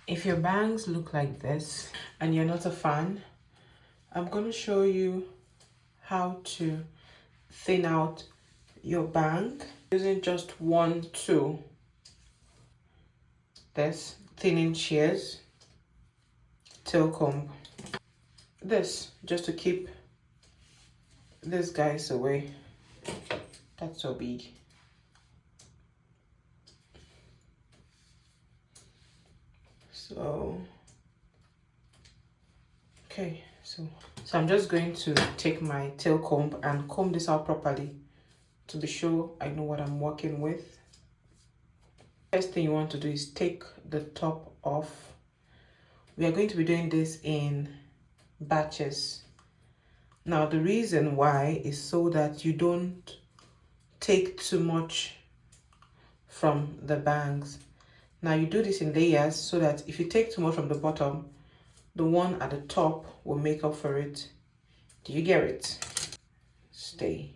If your bangs look like this and you're not a fan, I'm going to show you how to thin out your bang using just one tool. This thinning shears, tail comb. This just to keep these guys away. That's so big. So okay, so I'm just going to take my tail comb and comb this out properly to be sure I know what I'm working with. First thing you want to do is take the top off. We are going to be doing this in batches. Now the reason why is so that you don't take too much from the bangs. Now you do this in layers so that if you take too much from the bottom, the one at the top will make up for it. Do you get it? Stay.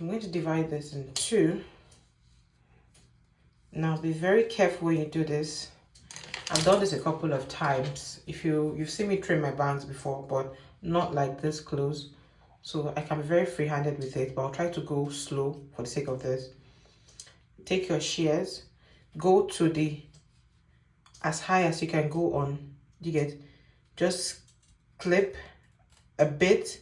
I'm going to divide this in two. Now be very careful when you do this. I've done this a couple of times. If you've seen me trim my bangs before, but not like this close. So I can be very free-handed with it, but I'll try to go slow for the sake of this. Take your shears, go to the as high as you can go on. You get, just clip a bit,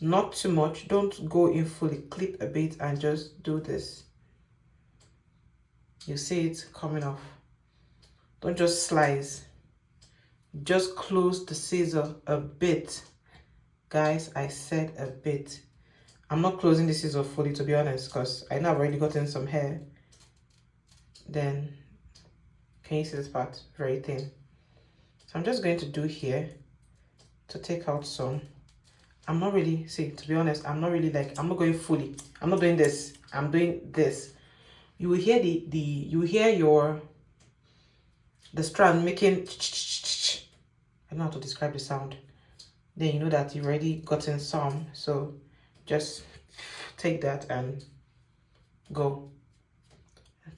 not too much. Don't go in fully. Clip a bit and just do this. You see it coming off. Don't just slice. Just close the scissor a bit. Guys, I said a bit. I'm not closing the scissor fully, to be honest, because I know I've already gotten some hair. Then, can you see this part? Very thin. So I'm just going to do here to take out some. I'm not really, see, to be honest, I'm not really like, I'm not going fully. I'm not doing this. I'm doing this. You will hear you will hear the strand making, I don't know how to describe the sound. Then you know that you've already gotten some. So just take that and go.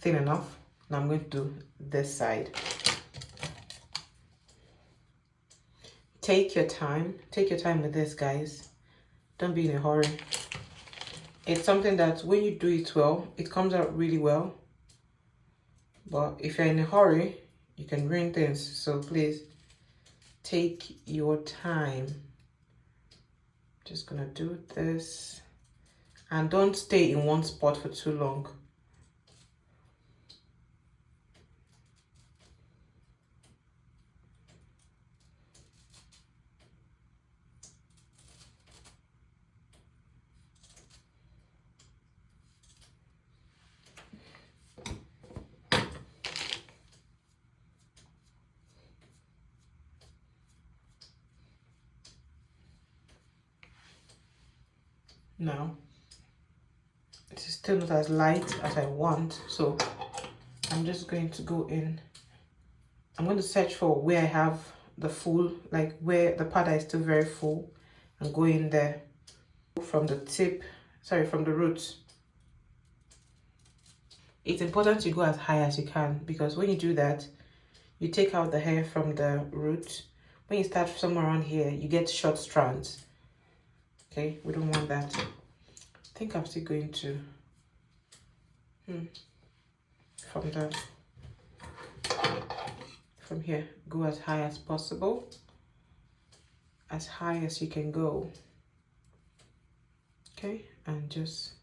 Thin enough. Now I'm going to do this side. Take your time with this, guys. Don't be in a hurry. It's something that when you do it well, it comes out really well. But if you're in a hurry, you can ruin things. So please take your time. Just gonna do this. And don't stay in one spot for too long. Now, it is still not as light as I want, so I'm just going to go in. I'm going to search for where I have the full, like where the part that is still very full, and go in there from the tip, sorry, from the roots. It's important to go as high as you can, because when you do that, you take out the hair from the root. When you start somewhere around here, you get short strands. Okay, we don't want that. I think I'm still going to from here, go as high as possible, as high as you can go. Okay, and just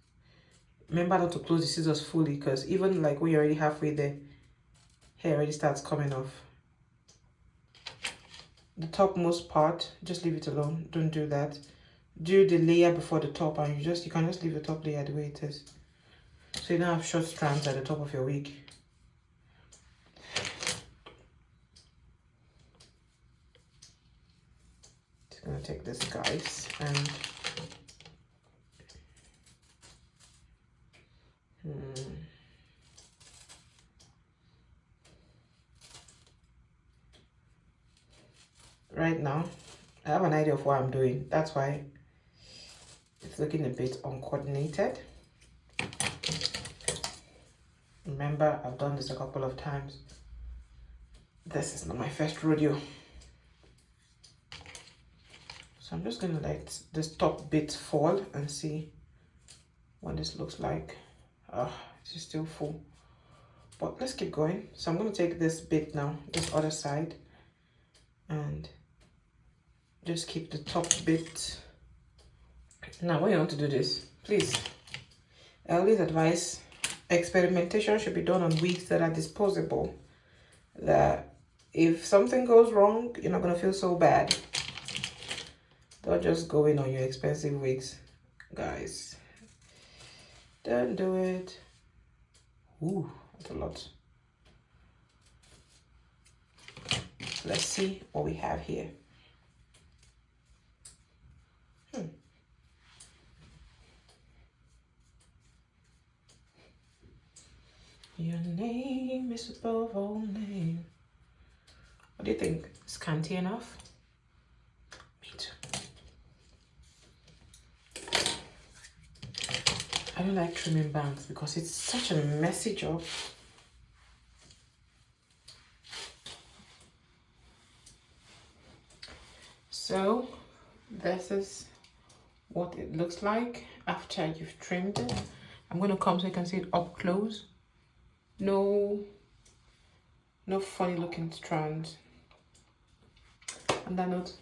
remember not to close the scissors fully, because even like when you're already halfway there, hair already starts coming off. The topmost part, just leave it alone. Don't do that. Do the layer before the top, and you can just leave the top layer the way it is, so you don't have short strands at the top of your wig. Just gonna take this, guys, and right now I have an idea of what I'm doing. That's why it's looking a bit uncoordinated. Remember, I've done this a couple of times. this is not my first rodeo. So I'm just gonna let this top bit fall and see what this looks like. It's still full, but let's keep going. So I'm gonna take this bit now, this other side, and just keep the top bit. Now when you want to do this, please, I always advise experimentation should be done on wigs that are disposable, that if something goes wrong, you're not gonna feel so bad. Don't just go in on your expensive wigs, guys. Don't do it. Ooh, that's a lot. Let's see what we have here. Your name is above all names. What do you think? Scanty enough? Me too. I don't like trimming bangs because it's such a messy job. So this is what it looks like after you've trimmed it. I'm going to come so you can see it up close. No funny looking strands. On that note,